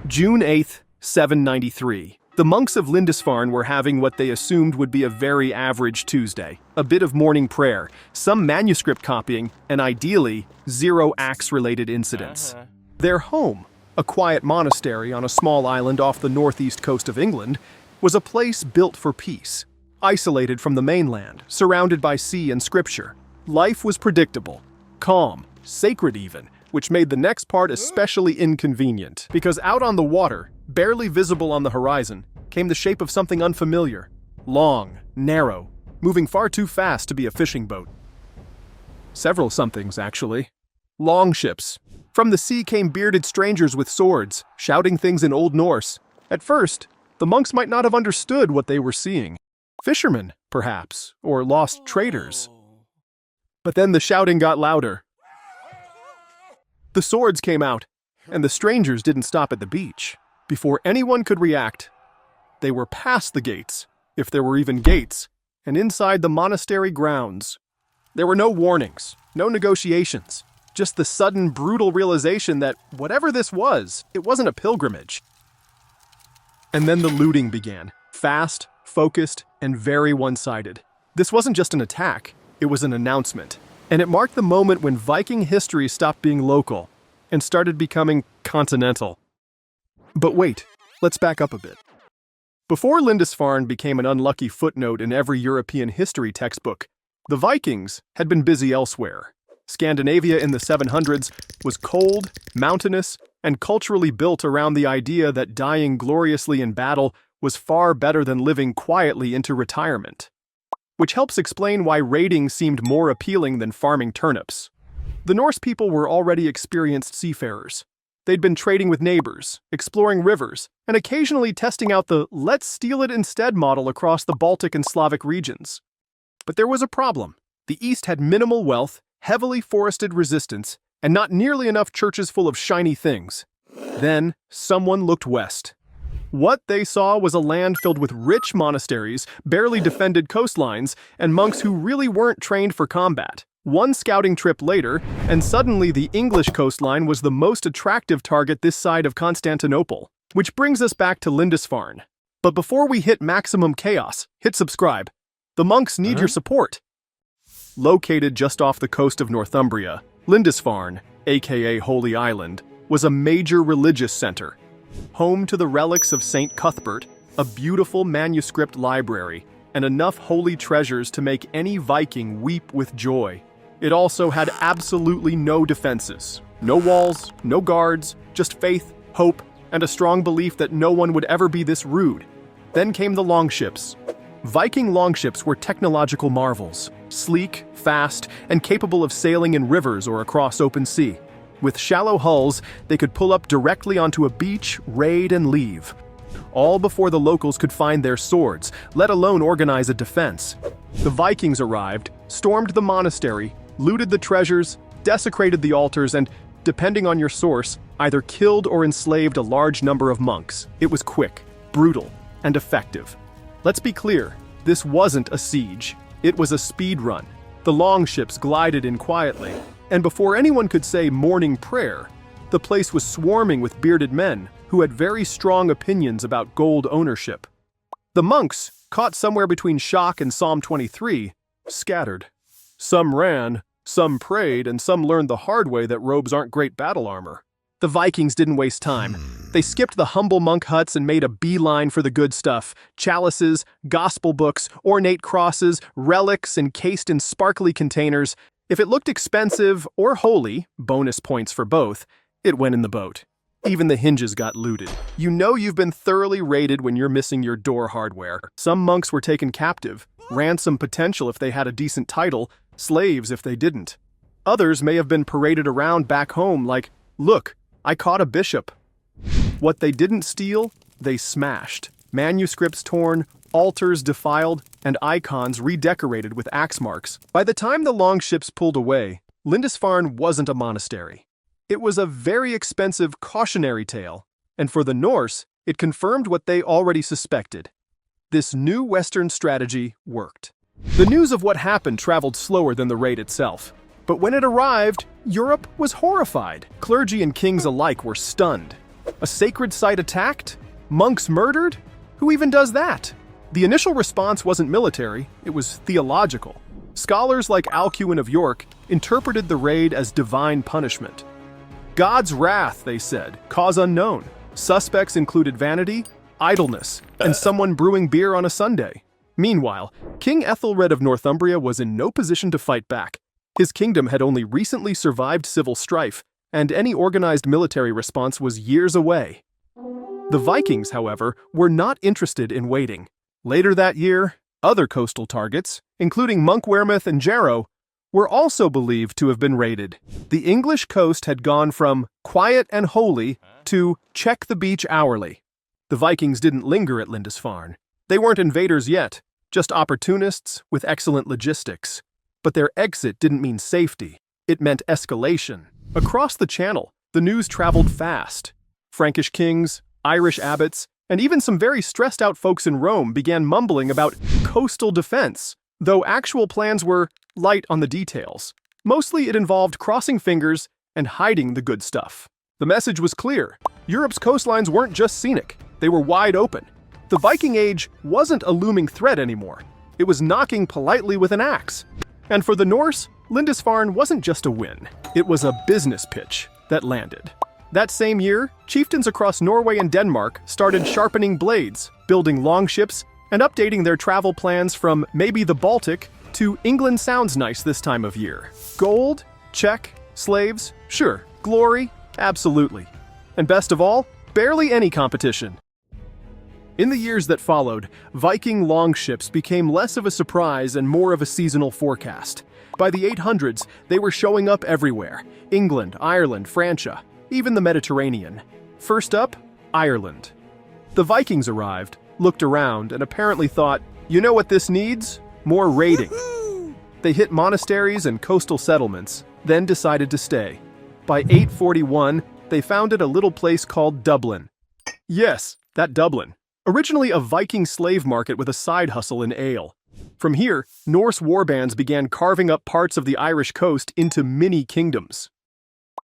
June 8th, 793. The monks of Lindisfarne were having what they assumed would be a very average Tuesday. A bit of morning prayer, some manuscript copying, and ideally, zero axe-related incidents. Their home, a quiet monastery on a small island off the northeast coast of England, was a place built for peace. Isolated from the mainland, surrounded by sea and scripture. Life was predictable, calm, sacred even, which made the next part especially inconvenient. Because out on the water, barely visible on the horizon, came the shape of something unfamiliar. Long, narrow, moving far too fast to be a fishing boat. Several somethings, actually. Longships. From the sea came bearded strangers with swords, shouting things in Old Norse. At first, the monks might not have understood what they were seeing. Fishermen, perhaps, or lost traders. But then the shouting got louder. The swords came out, and the strangers didn't stop at the beach. Before anyone could react, they were past the gates, if there were even gates, and inside the monastery grounds. There were no warnings, no negotiations, just the sudden, brutal realization that whatever this was, it wasn't a pilgrimage. And then the looting began, fast, focused, and very one-sided. This wasn't just an attack, it was an announcement. And it marked the moment when Viking history stopped being local and started becoming continental. But wait, let's back up a bit. Before Lindisfarne became an unlucky footnote in every European history textbook, the Vikings had been busy elsewhere. Scandinavia in the 700s was cold, mountainous, and culturally built around the idea that dying gloriously in battle was far better than living quietly into retirement. Which helps explain why raiding seemed more appealing than farming turnips. The Norse people were already experienced seafarers. They'd been trading with neighbors, exploring rivers, and occasionally testing out the let's steal it instead model across the Baltic and Slavic regions. But there was a problem. The East had minimal wealth, heavily forested resistance, and not nearly enough churches full of shiny things. Then, someone looked west. What they saw was a land filled with rich monasteries, barely defended coastlines, and monks who really weren't trained for combat. One scouting trip later, and suddenly the English coastline was the most attractive target this side of Constantinople. Which brings us back to Lindisfarne. But before we hit maximum chaos, hit subscribe. The monks need your support. Located just off the coast of Northumbria, Lindisfarne, aka Holy Island, was a major religious center. Home to the relics of St. Cuthbert, a beautiful manuscript library, and enough holy treasures to make any Viking weep with joy. It also had absolutely no defenses. No walls, no guards, just faith, hope, and a strong belief that no one would ever be this rude. Then came the longships. Viking longships were technological marvels, sleek, fast, and capable of sailing in rivers or across open sea. With shallow hulls, they could pull up directly onto a beach, raid, and leave. All before the locals could find their swords, let alone organize a defense. The Vikings arrived, stormed the monastery, looted the treasures, desecrated the altars, and, depending on your source, either killed or enslaved a large number of monks. It was quick, brutal, and effective. Let's be clear, this wasn't a siege. It was a speed run. The longships glided in quietly. And before anyone could say morning prayer, the place was swarming with bearded men who had very strong opinions about gold ownership. The monks, caught somewhere between shock and Psalm 23, scattered. Some ran, some prayed, and some learned the hard way that robes aren't great battle armor. The Vikings didn't waste time. They skipped the humble monk huts and made a beeline for the good stuff. Chalices, gospel books, ornate crosses, relics encased in sparkly containers. If it looked expensive or holy, bonus points for both, it went in the boat. Even the hinges got looted. You know you've been thoroughly raided when you're missing your door hardware. Some monks were taken captive, ransom potential if they had a decent title, slaves if they didn't. Others may have been paraded around back home like, look, I caught a bishop. What they didn't steal, they smashed. Manuscripts torn, altars defiled, and icons redecorated with axe marks. By the time the longships pulled away, Lindisfarne wasn't a monastery. It was a very expensive cautionary tale, and for the Norse, it confirmed what they already suspected. This new Western strategy worked. The news of what happened traveled slower than the raid itself. But when it arrived, Europe was horrified. Clergy and kings alike were stunned. A sacred site attacked? Monks murdered? Who even does that? The initial response wasn't military, it was theological. Scholars like Alcuin of York interpreted the raid as divine punishment. God's wrath, they said, cause unknown. Suspects included vanity, idleness, and someone brewing beer on a Sunday. Meanwhile, King Ethelred of Northumbria was in no position to fight back. His kingdom had only recently survived civil strife, and any organized military response was years away. The Vikings, however, were not interested in waiting. Later that year, other coastal targets, including Monkwearmouth and Jarrow, were also believed to have been raided. The English coast had gone from quiet and holy to check the beach hourly. The Vikings didn't linger at Lindisfarne. They weren't invaders yet, just opportunists with excellent logistics. But their exit didn't mean safety. It meant escalation. Across the channel, the news traveled fast. Frankish kings, Irish abbots, and even some very stressed-out folks in Rome began mumbling about coastal defense, though actual plans were light on the details. Mostly it involved crossing fingers and hiding the good stuff. The message was clear. Europe's coastlines weren't just scenic, they were wide open. The Viking Age wasn't a looming threat anymore. It was knocking politely with an axe. And for the Norse, Lindisfarne wasn't just a win. It was a business pitch that landed. That same year, chieftains across Norway and Denmark started sharpening blades, building longships, and updating their travel plans from maybe the Baltic to England sounds nice this time of year. Gold? Check. Slaves? Sure. Glory? Absolutely. And best of all, barely any competition. In the years that followed, Viking longships became less of a surprise and more of a seasonal forecast. By the 800s, they were showing up everywhere. England, Ireland, Francia, even the Mediterranean. First up, Ireland. The Vikings arrived, looked around, and apparently thought, you know what this needs? More raiding. They hit monasteries and coastal settlements, then decided to stay. By 841, they founded a little place called Dublin. Yes, that Dublin. Originally a Viking slave market with a side hustle in ale. From here, Norse warbands began carving up parts of the Irish coast into mini-kingdoms.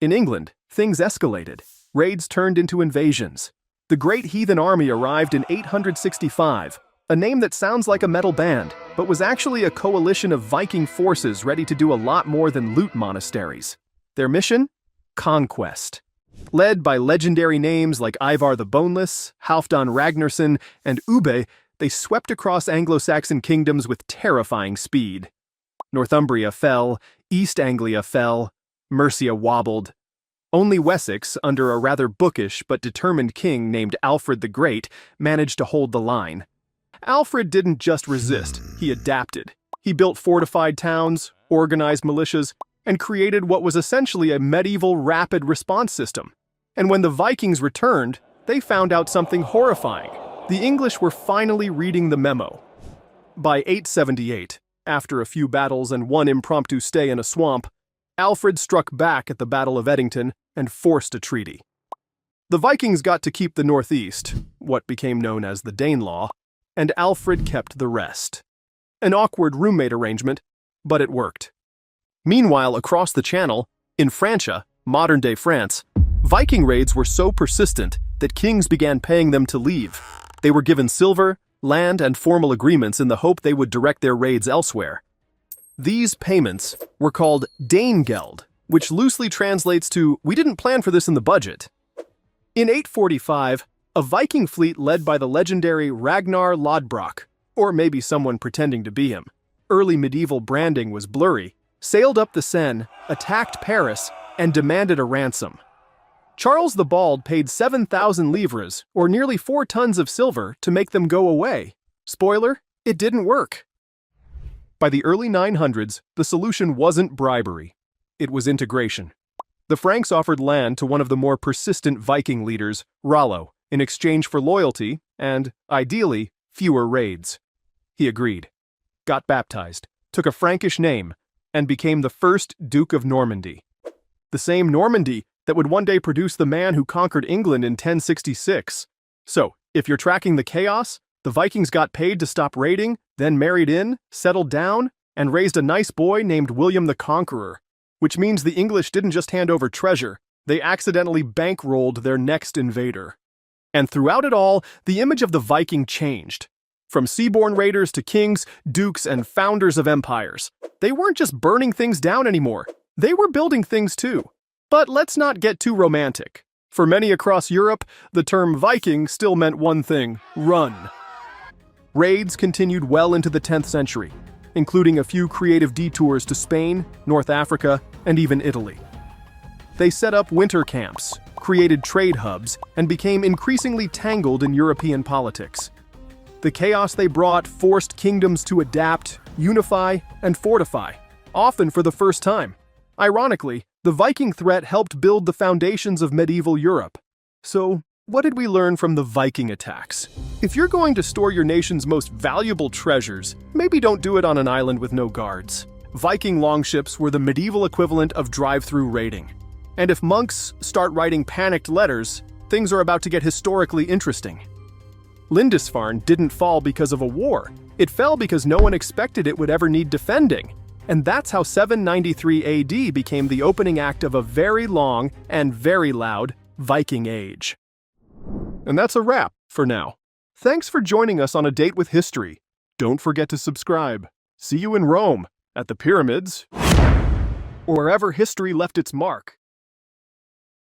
In England, things escalated. Raids turned into invasions. The Great Heathen Army arrived in 865, a name that sounds like a metal band, but was actually a coalition of Viking forces ready to do a lot more than loot monasteries. Their mission? Conquest. Led by legendary names like Ivar the Boneless, Halfdan Ragnarsson, and Ube, they swept across Anglo-Saxon kingdoms with terrifying speed. Northumbria fell, East Anglia fell, Mercia wobbled. Only Wessex, under a rather bookish but determined king named Alfred the Great, managed to hold the line. Alfred didn't just resist, he adapted. He built fortified towns, organized militias, and created what was essentially a medieval rapid response system. And when the Vikings returned, they found out something horrifying. The English were finally reading the memo. By 878, after a few battles and one impromptu stay in a swamp, Alfred struck back at the Battle of Edington and forced a treaty. The Vikings got to keep the northeast, what became known as the Danelaw, and Alfred kept the rest. An awkward roommate arrangement, but it worked. Meanwhile, across the Channel, in Francia, modern-day France, Viking raids were so persistent that kings began paying them to leave. They were given silver, land, and formal agreements in the hope they would direct their raids elsewhere. These payments were called Danegeld, which loosely translates to, we didn't plan for this in the budget. In 845, a Viking fleet led by the legendary Ragnar Lodbrok, or maybe someone pretending to be him, early medieval branding was blurry, sailed up the Seine, attacked Paris, and demanded a ransom. Charles the Bald paid 7,000 livres, or nearly 4 tons of silver, to make them go away. Spoiler, it didn't work. By the early 900s, the solution wasn't bribery. It was integration. The Franks offered land to one of the more persistent Viking leaders, Rollo, in exchange for loyalty and, ideally, fewer raids. He agreed, got baptized, took a Frankish name, and became the first Duke of Normandy. The same Normandy that would one day produce the man who conquered England in 1066. So, if you're tracking the chaos, the Vikings got paid to stop raiding, then married in, settled down, and raised a nice boy named William the Conqueror, which means the English didn't just hand over treasure, They accidentally bankrolled their next invader. And throughout it all, the image of the Viking changed. From seaborne raiders to kings, dukes, and founders of empires. They weren't just burning things down anymore. They were building things too. But let's not get too romantic. For many across Europe, the term Viking still meant one thing: run. Raids continued well into the 10th century, including a few creative detours to Spain, North Africa, and even Italy. They set up winter camps, created trade hubs, and became increasingly tangled in European politics. The chaos they brought forced kingdoms to adapt, unify, and fortify, often for the first time. Ironically, the Viking threat helped build the foundations of medieval Europe. So, what did we learn from the Viking attacks? If you're going to store your nation's most valuable treasures, maybe don't do it on an island with no guards. Viking longships were the medieval equivalent of drive-through raiding. And if monks start writing panicked letters, things are about to get historically interesting. Lindisfarne didn't fall because of a war. It fell because no one expected it would ever need defending. And that's how 793 AD became the opening act of a very long and very loud Viking Age. And that's a wrap for now. Thanks for joining us on a date with history. Don't forget to subscribe. See you in Rome, at the pyramids, or wherever history left its mark.